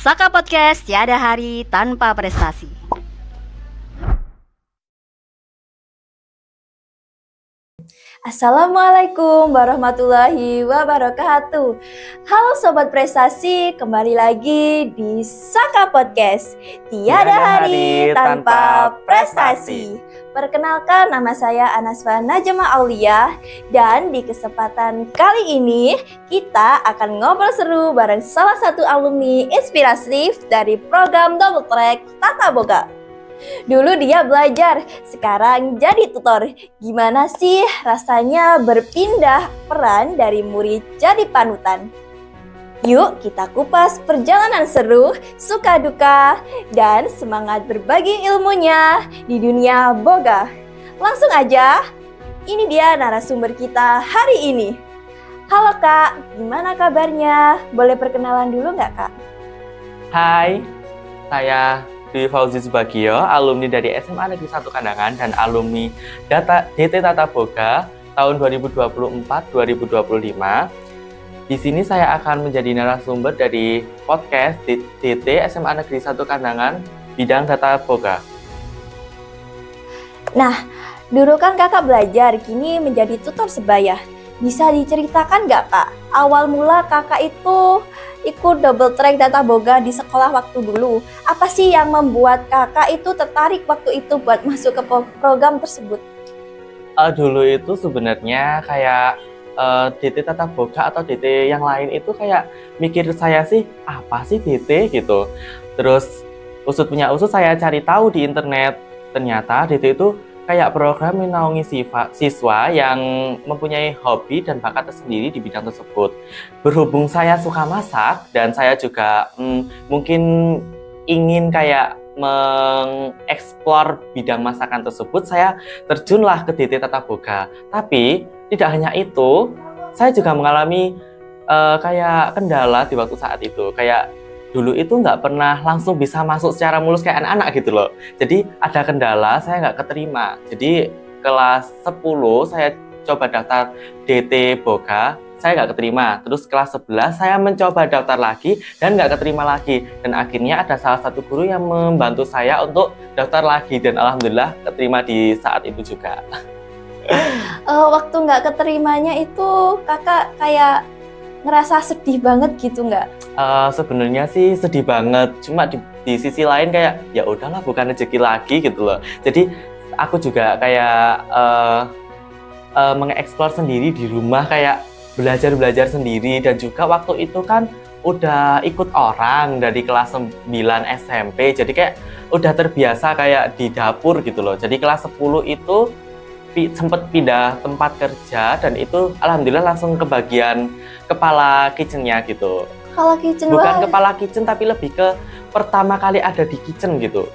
Saka Podcast, tiada hari tanpa prestasi. Assalamualaikum warahmatullahi wabarakatuh. Halo Sobat Prestasi, kembali lagi di Saka Podcast, tiada hari tanpa prestasi. Perkenalkan, nama saya Anasfa Najma Aulia. Dan di kesempatan kali ini kita akan ngobrol seru bareng salah satu alumni inspiratif dari program Double Track Tata Boga. Dulu dia belajar, sekarang jadi tutor. Gimana sih rasanya berpindah peran dari murid jadi panutan? Yuk kita kupas perjalanan seru, suka duka, dan semangat berbagi ilmunya di dunia boga. Langsung aja, ini dia narasumber kita hari ini. Halo Kak, gimana kabarnya? Boleh perkenalan dulu nggak Kak? Hai, saya Dwi Fauzi Subagio, alumni dari SMA Negeri 1 Kandangan dan alumni DT Tata Boga tahun 2024-2025. Di sini saya akan menjadi narasumber dari podcast DT SMA Negeri 1 Kandangan bidang Tata Boga. Nah, dulu kan kakak belajar, kini menjadi tutor sebaya. Bisa diceritakan nggak Kak, awal mula kakak itu ikut double track Tata Boga di sekolah waktu dulu? Apa sih yang membuat kakak itu tertarik waktu itu buat masuk ke program tersebut? Dulu itu sebenarnya kayak DT Tata Boga atau DT yang lain itu kayak mikir saya sih, apa sih DT gitu. Terus usut punya usut saya cari tahu di internet, ternyata DT itu kayak program menaungi siswa yang mempunyai hobi dan bakat tersendiri di bidang tersebut. Berhubung saya suka masak dan saya juga mungkin ingin kayak mengeksplor bidang masakan tersebut, saya terjunlah ke DT Tata Boga. Tapi tidak hanya itu, saya juga mengalami kayak kendala di waktu saat itu. Kayak dulu itu nggak pernah langsung bisa masuk secara mulus kayak anak-anak gitu loh. Jadi ada kendala, saya nggak keterima. Jadi kelas 10 saya coba daftar DT Boga, saya nggak keterima. Terus kelas 11 saya mencoba daftar lagi dan nggak keterima lagi. Dan akhirnya ada salah satu guru yang membantu saya untuk daftar lagi. Dan alhamdulillah keterima di saat itu juga. Waktu nggak keterimanya itu kakak kayak ngerasa sedih banget gitu nggak? Sebenarnya sih sedih banget, cuma di sisi lain kayak ya udahlah, bukan rezeki lagi gitu loh. Jadi aku juga kayak mengeksplor sendiri di rumah, kayak belajar sendiri. Dan juga waktu itu kan udah ikut orang dari kelas 9 SMP, jadi kayak udah terbiasa kayak di dapur gitu loh. Jadi kelas 10 itu sempat pindah tempat kerja dan itu alhamdulillah langsung ke bagian kepala kitchennya gitu. Kepala kitchen, bukan kepala kitchen tapi lebih ke pertama kali ada di kitchen gitu.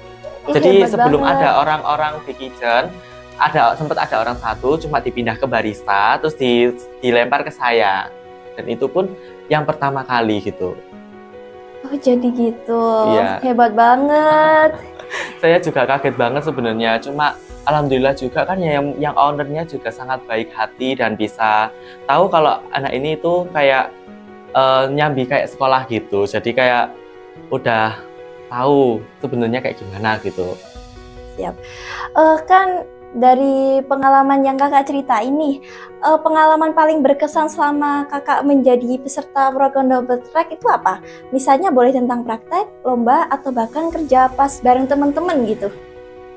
Jadi sebelum banget ada orang-orang di kitchen, sempat ada orang satu cuma dipindah ke barista, terus dilempar ke saya. Dan itu pun yang pertama kali gitu. Oh jadi gitu. Iya. Hebat banget. Saya juga kaget banget sebenarnya, cuma alhamdulillah juga kan yang ownernya juga sangat baik hati dan bisa tahu kalau anak ini itu kayak nyambi kayak sekolah gitu. Jadi kayak udah tahu sebenarnya kayak gimana gitu. Siap. Kan dari pengalaman yang kakak cerita ini, pengalaman paling berkesan selama kakak menjadi peserta program double track itu apa? Misalnya boleh tentang praktek, lomba, atau bahkan kerja pas bareng teman-teman gitu.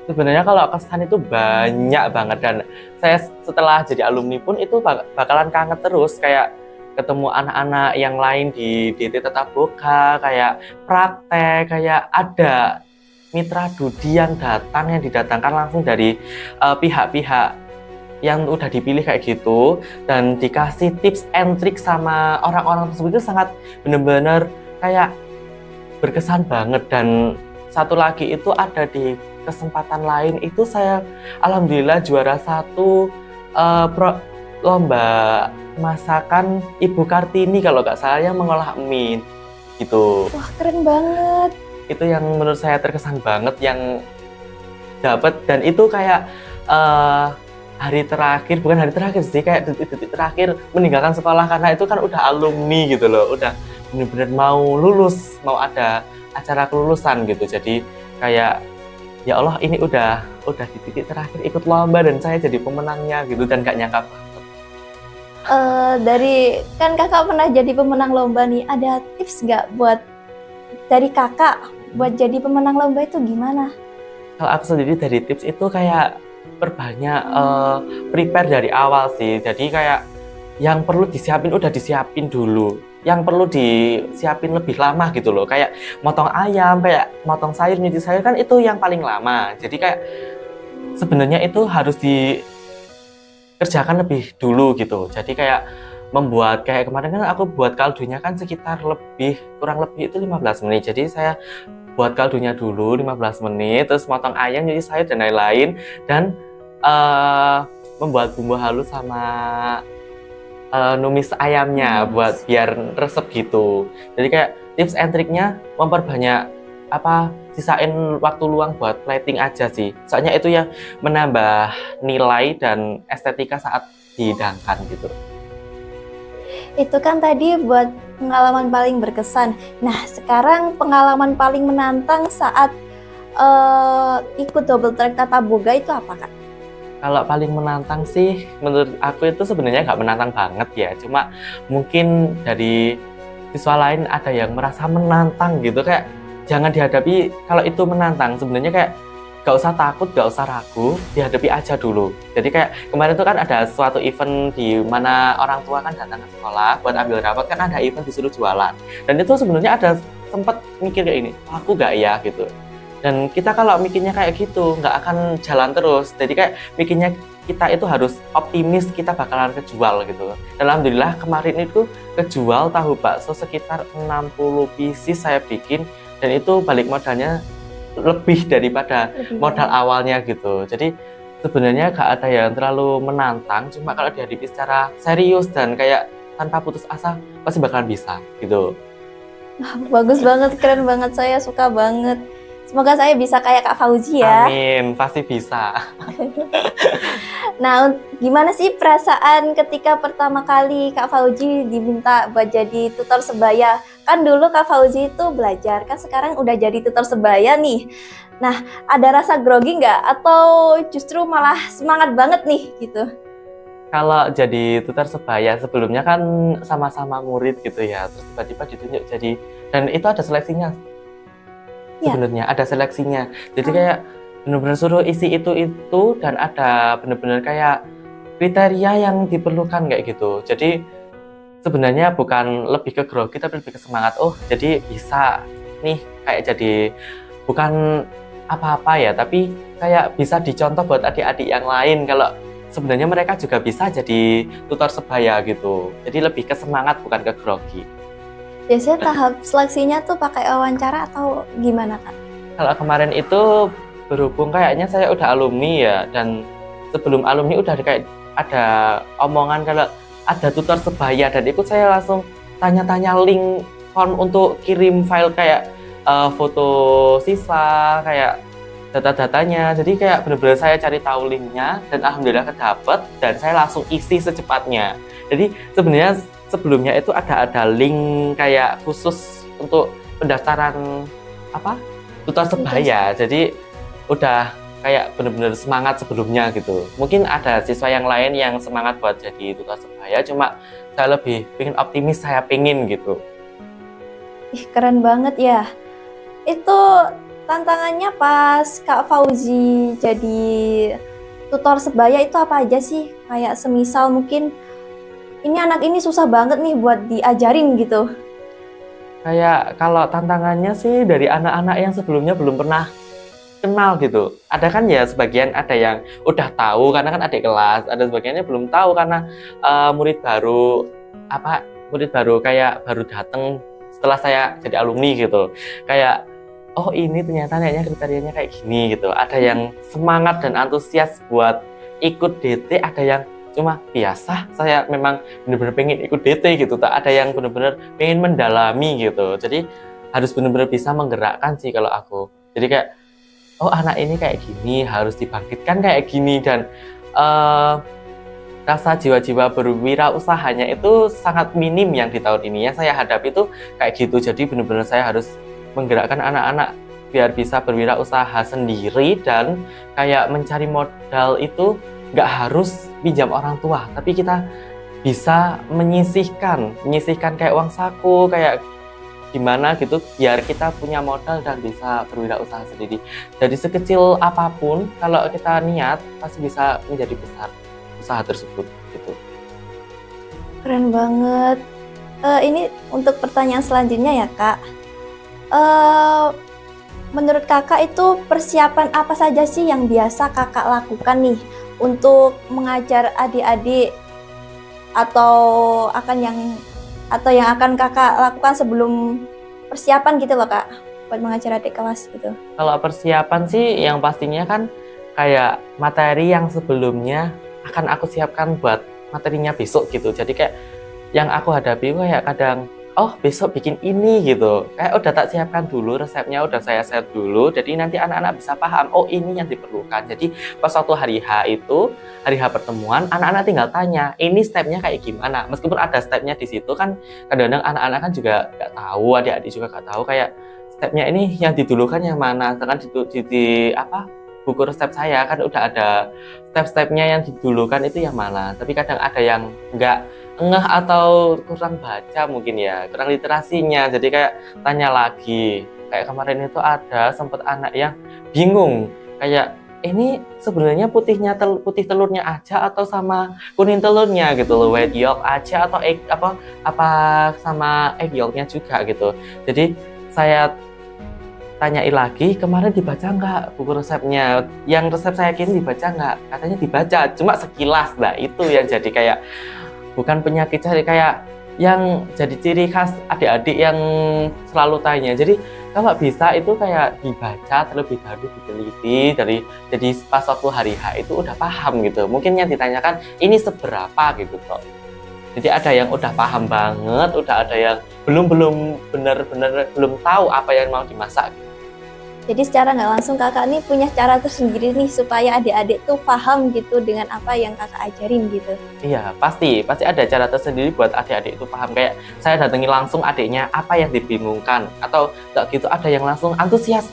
Sebenarnya kalau kesan itu banyak banget, dan saya setelah jadi alumni pun itu bakalan kangen terus, kayak ketemu anak-anak yang lain di DT Tata Boga, kayak praktek, kayak ada mitra Dudi yang didatangkan langsung dari pihak-pihak yang udah dipilih kayak gitu, dan dikasih tips and trick sama orang-orang tersebut. Itu sangat benar-benar kayak berkesan banget. Dan satu lagi itu ada di kesempatan lain itu saya alhamdulillah juara 1 lomba masakan Ibu Kartini kalau nggak salah, yang mengolah mie gitu. Wah keren banget. Itu yang menurut saya terkesan banget yang dapat. Dan itu kayak hari terakhir, bukan hari terakhir sih, kayak detik-detik terakhir meninggalkan sekolah, karena itu kan udah alumni gitu loh, udah benar-benar mau lulus, mau ada acara kelulusan gitu. Jadi kayak ya Allah, ini udah di titik terakhir ikut lomba dan saya jadi pemenangnya gitu, dan gak nyangka banget. Dari kan kakak pernah jadi pemenang lomba nih, ada tips nggak buat dari kakak buat jadi pemenang lomba itu gimana? Kalau aku sendiri dari tips itu kayak perbanyak prepare dari awal sih. Jadi kayak yang perlu disiapin udah disiapin dulu, yang perlu disiapin lebih lama gitu loh. Kayak motong ayam, kayak motong sayur, nyuci sayur kan itu yang paling lama. Jadi kayak sebenarnya itu harus dikerjakan lebih dulu gitu. Jadi kayak membuat, kayak kemarin kan aku buat kaldunya kan sekitar kurang lebih itu 15 menit. Jadi saya buat kaldunya dulu 15 menit, terus motong ayam, nyuci sayur dan lain-lain, dan membuat bumbu halus sama numis ayamnya buat biar resep gitu. Jadi kayak tips and triknya memperbanyak sisain waktu luang buat plating aja sih. Soalnya itu yang menambah nilai dan estetika saat dihidangkan gitu. Itu kan tadi buat pengalaman paling berkesan. Nah, sekarang pengalaman paling menantang saat ikut double track tata boga itu apa, Kak? Kalau paling menantang sih, menurut aku itu sebenarnya nggak menantang banget ya. Cuma mungkin dari siswa lain ada yang merasa menantang gitu. Kayak jangan dihadapi kalau itu menantang. Sebenarnya kayak nggak usah takut, nggak usah ragu, dihadapi aja dulu. Jadi kayak kemarin tuh kan ada suatu event di mana orang tua kan datang ke sekolah buat ambil rapot, kan ada event disuruh jualan. Dan itu sebenarnya ada sempet mikir kayak ini, aku nggak ya gitu. Dan kita kalau mikirnya kayak gitu, nggak akan jalan terus. Jadi kayak mikirnya kita itu harus optimis kita bakalan kejual gitu. Dan alhamdulillah kemarin itu kejual tahu bakso sekitar 60 pieces saya bikin. Dan itu balik modalnya lebih daripada modal awalnya gitu. Jadi sebenarnya nggak ada yang terlalu menantang. Cuma kalau dihadapi secara serius dan kayak tanpa putus asa, pasti bakalan bisa gitu. Bagus banget, keren banget, saya suka banget. Semoga saya bisa kayak Kak Fauzi ya. Amin, pasti bisa. Nah, gimana sih perasaan ketika pertama kali Kak Fauzi diminta buat jadi tutor sebaya? Kan dulu Kak Fauzi itu belajar, kan sekarang udah jadi tutor sebaya nih. Nah, ada rasa grogi nggak? Atau justru malah semangat banget nih gitu? Kalau jadi tutor sebaya, sebelumnya kan sama-sama murid gitu ya, terus tiba-tiba ditunjuk jadi, dan itu ada seleksinya. Sebenarnya ada seleksinya, jadi kayak benar-benar suruh isi itu dan ada benar-benar kayak kriteria yang diperlukan kayak gitu. Jadi sebenarnya bukan lebih ke grogi tapi lebih ke semangat. Oh, jadi bisa nih kayak jadi bukan apa-apa ya, tapi kayak bisa dicontoh buat adik-adik yang lain kalau sebenarnya mereka juga bisa jadi tutor sebaya gitu. Jadi lebih ke semangat bukan ke grogi. Biasanya tahap seleksinya tuh pakai wawancara atau gimana, Kak? Kalau kemarin itu berhubung kayaknya saya udah alumni ya, dan sebelum alumni udah kayak ada omongan kalau ada tutor sebaya, dan ikut saya langsung tanya-tanya link form untuk kirim file kayak foto siswa, kayak data-datanya. Jadi kayak benar-benar saya cari tahu linknya dan alhamdulillah kedapet, dan saya langsung isi secepatnya. Jadi sebenarnya sebelumnya itu ada link kayak khusus untuk pendaftaran tutor sebaya. Jadi udah kayak bener-bener semangat sebelumnya gitu. Mungkin ada siswa yang lain yang semangat buat jadi tutor sebaya, cuma saya lebih pengen optimis, saya pengen gitu. Ih, keren banget ya. Itu tantangannya pas Kak Fauzi jadi tutor sebaya itu apa aja sih? Kayak semisal mungkin ini anak ini susah banget nih buat diajarin gitu. Kayak kalau tantangannya sih dari anak-anak yang sebelumnya belum pernah kenal gitu. Ada kan ya sebagian ada yang udah tahu karena kan adik kelas, ada sebagiannya belum tahu karena murid baru kayak baru datang setelah saya jadi alumni gitu. Kayak oh ini ternyata kriterianya kayak gini gitu. Ada yang semangat dan antusias buat ikut DT, ada yang cuma biasa, saya memang benar-benar pengen ikut DT gitu, tak ada yang benar-benar pengen mendalami gitu. Jadi harus benar-benar bisa menggerakkan sih kalau aku. Jadi kayak oh anak ini kayak gini, harus dibangkitkan kayak gini, dan rasa jiwa-jiwa berwirausahanya itu sangat minim yang di tahun ini. Yang saya hadapi itu kayak gitu. Jadi benar-benar saya harus menggerakkan anak-anak biar bisa berwirausaha sendiri, dan kayak mencari modal itu nggak harus pinjam orang tua, tapi kita bisa menyisihkan kayak uang saku, kayak gimana gitu biar kita punya modal dan bisa berwirausaha sendiri. Jadi sekecil apapun kalau kita niat pasti bisa menjadi besar usaha tersebut gitu. Keren banget. Ini untuk pertanyaan selanjutnya ya Kak. Menurut Kakak itu persiapan apa saja sih yang biasa Kakak lakukan nih untuk mengajar adik-adik, atau yang akan Kakak lakukan sebelum persiapan gitu loh Kak, buat mengajar adik kelas gitu? Kalau persiapan sih yang pastinya kan kayak materi yang sebelumnya akan aku siapkan buat materinya besok gitu. Jadi kayak yang aku hadapi kayak kadang, oh besok bikin ini gitu, kayak udah tak siapkan dulu resepnya, udah saya set dulu, jadi nanti anak-anak bisa paham, oh ini yang diperlukan. Jadi pas waktu hari H itu, hari H pertemuan, anak-anak tinggal tanya, ini stepnya kayak gimana. Meskipun ada stepnya di situ kan, kadang-kadang anak-anak kan juga nggak tahu, adik-adik juga nggak tahu kayak stepnya ini yang didulukan yang mana. Sedangkan di buku resep saya kan udah ada step-stepnya yang didulukan itu yang mana. Tapi kadang ada yang nggak ngeh atau kurang baca mungkin ya, kurang literasinya, jadi kayak tanya lagi. Kayak kemarin itu ada sempat anak yang bingung, kayak ini sebenarnya putih telurnya aja atau sama kuning telurnya gitu loh, white yolk aja atau egg apa sama egg yolknya juga gitu. Jadi saya tanyain lagi, kemarin dibaca nggak buku resepnya, yang resep saya kini dibaca nggak? Katanya dibaca, cuma sekilas. Nah itu yang jadi kayak bukan penyakit, jadi kayak yang jadi ciri khas adik-adik yang selalu tanya. Jadi kalau bisa itu kayak dibaca terlebih dahulu, diteliti jadi pas waktu hari H itu udah paham gitu. Mungkin yang ditanyakan ini seberapa gitu kok. Jadi ada yang udah paham banget, udah ada yang belum benar-benar belum tahu apa yang mau dimasak. Jadi secara nggak langsung Kakak nih punya cara tersendiri nih supaya adik-adik tuh paham gitu dengan apa yang Kakak ajarin gitu. Iya, pasti ada cara tersendiri buat adik-adik itu paham. Kayak saya datangi langsung adiknya apa yang dibingungkan, atau nggak gitu ada yang langsung antusias,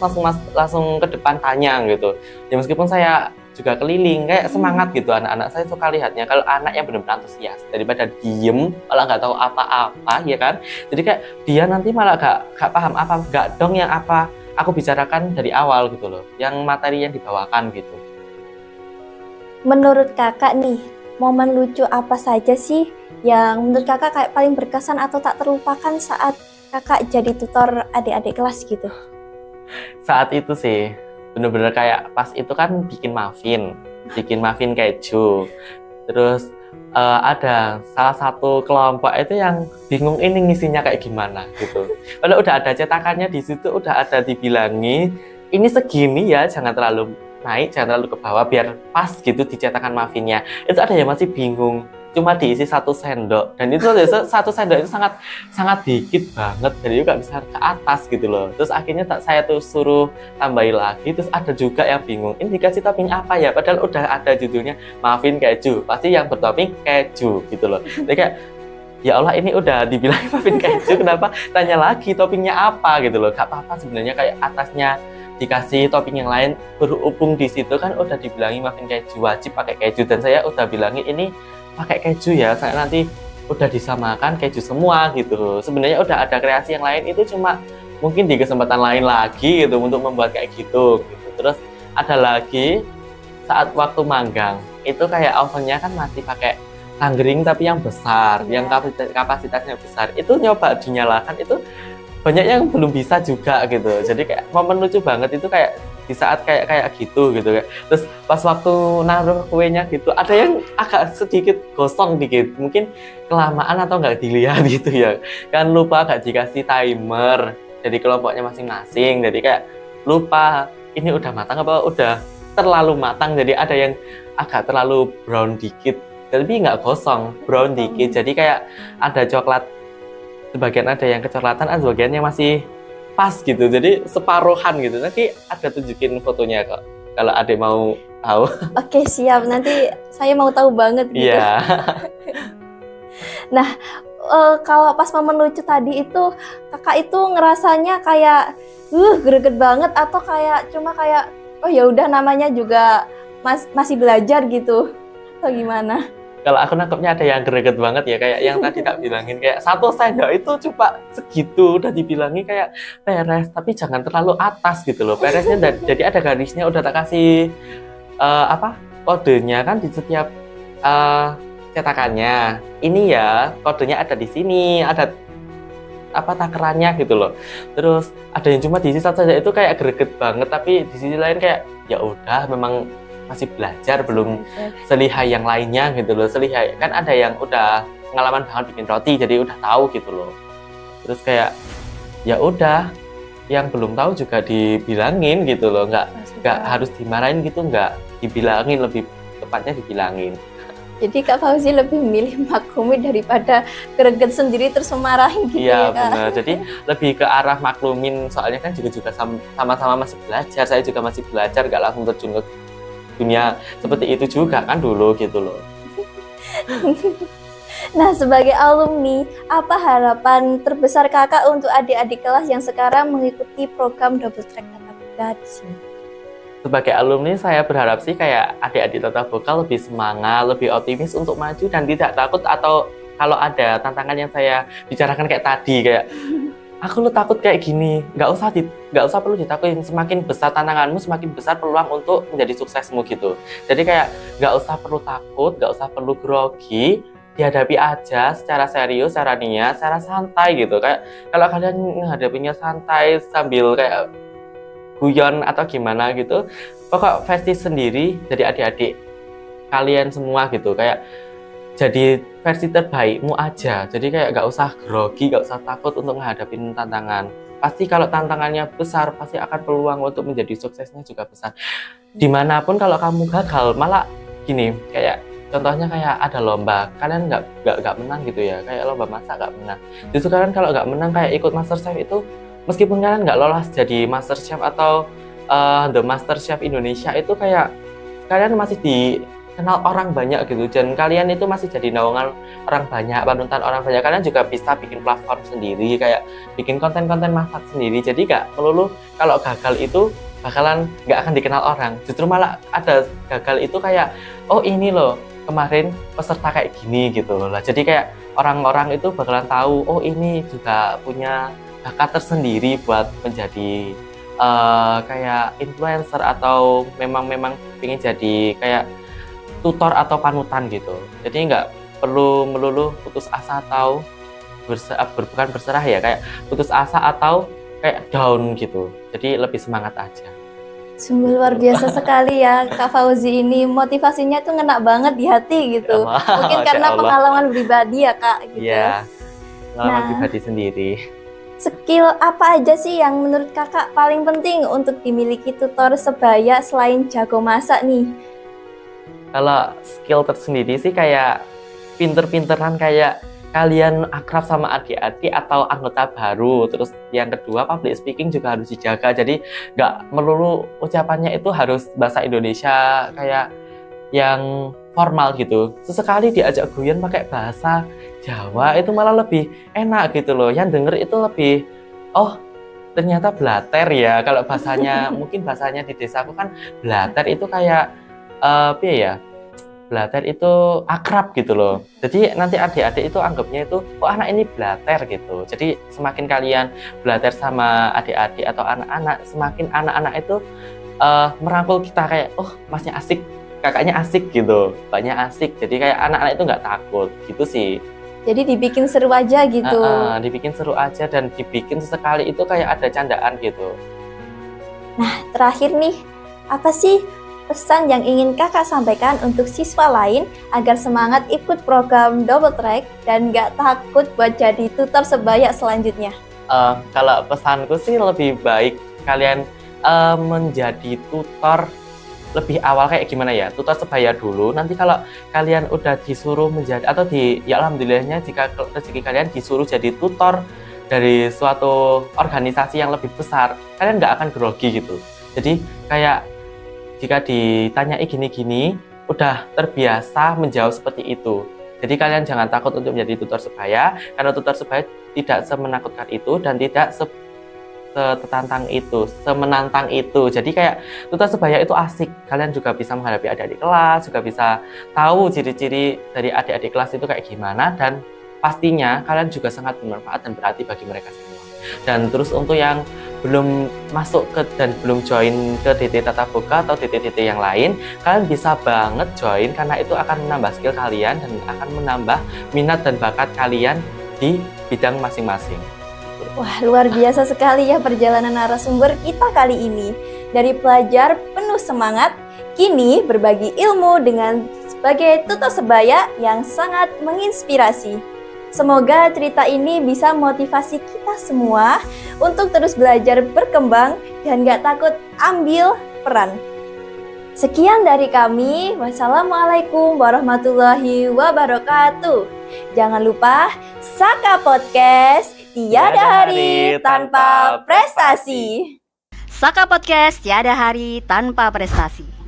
langsung ke depan tanya gitu. Ya meskipun saya juga keliling, kayak semangat gitu anak-anak. Saya suka lihatnya kalau anak yang benar-benar antusias daripada diem malah nggak tahu apa-apa, ya kan. Jadi kayak dia nanti malah nggak paham apa, nggak dong yang apa aku bicarakan dari awal gitu loh, yang materi yang dibawakan gitu. Menurut Kakak nih, momen lucu apa saja sih yang menurut Kakak kayak paling berkesan atau tak terlupakan saat Kakak jadi tutor adik-adik kelas gitu? Saat itu sih bener-bener kayak pas itu kan bikin muffin keju. Terus ada salah satu kelompok itu yang bingung ini ngisinya kayak gimana gitu. Kalau udah ada cetakannya di situ, udah ada dibilangi ini segini ya, jangan terlalu naik, jangan terlalu ke bawah biar pas gitu dicetakan muffinnya. Itu ada yang masih bingung, cuma diisi 1 sendok, dan itu 1 sendok itu sangat dikit banget, jadi juga bisa ke atas gitu loh. Terus akhirnya saya tuh suruh tambahin lagi. Terus ada juga yang bingung, ini dikasih topping apa ya, padahal udah ada judulnya muffin keju, pasti yang bertopping keju gitu loh. Jadi kayak ya Allah, ini udah dibilang muffin keju, kenapa tanya lagi toppingnya apa gitu loh. Gak apa-apa sebenarnya, kayak atasnya dikasih topping yang lain, berhubung di situ kan udah dibilangin muffin keju, wajib pakai keju, dan saya udah bilangin ini pakai keju ya, saya nanti udah disamakan keju semua gitu. Sebenarnya udah ada kreasi yang lain, itu cuma mungkin di kesempatan lain lagi gitu untuk membuat kayak gitu. Terus ada lagi saat waktu manggang itu kayak ovennya kan masih pakai tanggering tapi yang besar, yang kapasitasnya besar, itu nyoba dinyalakan, itu banyak yang belum bisa juga gitu. Jadi kayak momen lucu banget itu kayak di saat kayak gitu kayak. Terus pas waktu naruh kuenya gitu, ada yang agak sedikit gosong dikit, mungkin kelamaan atau nggak dilihat gitu ya kan, lupa gak dikasih timer dari kelompoknya masing-masing. Jadi kayak lupa ini udah matang apa udah terlalu matang, jadi ada yang agak terlalu brown dikit, tapi nggak gosong, brown dikit. Jadi kayak ada coklat, sebagian ada yang kecoklatan, ada sebagian yang masih pas gitu, jadi separuhan gitu. Nanti ada tunjukin fotonya kok kalau adik mau tahu. Oke, siap. Nanti saya mau tahu banget gitu. Iya. Nah, kalau pas momen lucu tadi itu kakak itu ngerasanya kayak greget banget atau kayak cuma kayak oh ya udah namanya juga masih belajar gitu atau gimana? Kalau aku nangkepnya ada yang greget banget ya, kayak yang tadi tak bilangin, kayak 1 sendok itu cuma segitu udah dibilangi kayak peres, tapi jangan terlalu atas gitu loh. Peresnya jadi ada garisnya, udah tak kasih kodenya kan di setiap cetakannya. Ini ya kodenya ada di sini, ada takerannya gitu loh. Terus ada yang cuma diisi satu saja, itu kayak greget banget, tapi di sisi lain kayak ya udah memang masih belajar, belum selihai yang lainnya gitu loh. Selihai kan ada yang udah pengalaman banget bikin roti, jadi udah tahu gitu loh. Terus kayak ya udah, yang belum tahu juga dibilangin gitu loh, nggak harus dimarahin gitu, nggak dibilangin, lebih tepatnya dibilangin. Jadi Kak Fauzi lebih memilih maklumi daripada greget sendiri terus memarahin gitu ya Kak? Iya benar, jadi lebih ke arah maklumin, soalnya kan juga sama-sama masih belajar, saya juga masih belajar, nggak langsung terjun ke dunia seperti itu juga kan dulu gitu loh. Nah, sebagai alumni, apa harapan terbesar kakak untuk adik-adik kelas yang sekarang mengikuti program Double Track Tatap Muka di sini? Sebagai alumni, saya berharap sih kayak adik-adik Tatap Muka lebih semangat, lebih optimis untuk maju dan tidak takut, atau kalau ada tantangan yang saya bicarakan kayak tadi, kayak aku lu takut kayak gini, nggak usah perlu ditakutin. Semakin besar tantanganmu, semakin besar peluang untuk menjadi suksesmu gitu. Jadi kayak nggak usah perlu takut, nggak usah perlu grogi, dihadapi aja secara serius, secara niat, secara santai gitu. Kayak kalau kalian menghadapinya santai sambil kayak guyon atau gimana gitu, pokok versi sendiri dari adik-adik kalian semua gitu, kayak jadi versi terbaikmu aja. Jadi kayak gak usah grogi, gak usah takut untuk menghadapi tantangan. Pasti kalau tantangannya besar, pasti akan peluang untuk menjadi suksesnya juga besar. Dimanapun kalau kamu gagal, malah gini, kayak contohnya kayak ada lomba, kalian nggak menang gitu ya, kayak lomba masak nggak menang. Justru kalian kalau nggak menang kayak ikut MasterChef itu, meskipun kalian nggak lolos jadi MasterChef atau The MasterChef Indonesia, itu kayak kalian masih dikenal orang banyak gitu, dan kalian itu masih jadi naungan orang banyak, panutan orang banyak. Kalian juga bisa bikin platform sendiri, kayak bikin konten-konten masak sendiri. Jadi nggak melulu kalau gagal itu bakalan nggak akan dikenal orang. Justru malah ada gagal itu kayak, oh ini loh kemarin peserta kayak gini gitu loh. Jadi kayak orang-orang itu bakalan tahu, oh ini juga punya bakat tersendiri buat menjadi kayak influencer, atau memang pengen jadi kayak tutor atau panutan gitu. Jadi nggak perlu melulu putus asa atau bukan berserah ya, kayak putus asa atau kayak down gitu. Jadi lebih semangat aja. Sungguh luar biasa sekali ya Kak Fauzi ini, motivasinya tuh ngena banget di hati gitu. Mungkin karena pengalaman pribadi ya Kak gitu. Iya, pengalaman pribadi sendiri. Skill apa aja sih yang menurut kakak paling penting untuk dimiliki tutor sebaya selain jago masak nih? Kalau skill tersendiri sih kayak pinter-pinteran, kayak kalian akrab sama adik-adik atau anggota baru. Terus yang kedua, public speaking juga harus dijaga. Jadi nggak melulu ucapannya itu harus bahasa Indonesia kayak yang formal gitu. Sesekali diajak guyon pakai bahasa Jawa itu malah lebih enak gitu loh. Yang denger itu lebih, oh ternyata blater ya. Kalau bahasanya mungkin bahasanya di desaku kan blater itu kayak apa ya? Blater itu akrab gitu loh. Jadi nanti adik-adik itu anggapnya itu, oh anak ini blater gitu. Jadi semakin kalian blater sama adik-adik atau anak-anak, semakin anak-anak itu merangkul kita kayak, oh masnya asik, kakaknya asik gitu, banyak asik. Jadi kayak anak-anak itu nggak takut gitu sih. Jadi dibikin seru aja gitu. Dibikin seru aja dan dibikin sesekali itu kayak ada candaan gitu. Nah terakhir nih, apa sih pesan yang ingin kakak sampaikan untuk siswa lain agar semangat ikut program Double Track dan nggak takut buat jadi tutor sebaya selanjutnya? Kalau pesanku sih lebih baik kalian menjadi tutor lebih awal, kayak gimana ya, tutor sebaya dulu. Nanti kalau kalian udah disuruh menjadi, atau ya alhamdulillahnya jika rezeki kalian disuruh jadi tutor dari suatu organisasi yang lebih besar, kalian nggak akan grogi gitu. Jadi kayak jika ditanyai gini-gini, udah terbiasa menjawab seperti itu. Jadi kalian jangan takut untuk menjadi tutor sebaya, karena tutor sebaya tidak semenakutkan itu dan tidak semenantang itu. Jadi kayak tutor sebaya itu asik. Kalian juga bisa menghadapi adik-adik kelas, juga bisa tahu ciri-ciri dari adik-adik kelas itu kayak gimana, dan pastinya kalian juga sangat bermanfaat dan berarti bagi mereka semua. Dan terus untuk yang belum masuk ke dan belum join ke DT Tatap Muka atau DT-DT yang lain, kalian bisa banget join karena itu akan menambah skill kalian dan akan menambah minat dan bakat kalian di bidang masing-masing. Wah, luar biasa sekali ya perjalanan narasumber kita kali ini. Dari pelajar penuh semangat, kini berbagi ilmu dengan sebagai tutor sebaya yang sangat menginspirasi. Semoga cerita ini bisa motivasi kita semua untuk terus belajar berkembang dan gak takut ambil peran. Sekian dari kami. Wassalamualaikum warahmatullahi wabarakatuh. Jangan lupa Saka Podcast, tiada hari tanpa prestasi. Saka Podcast, tiada hari tanpa prestasi.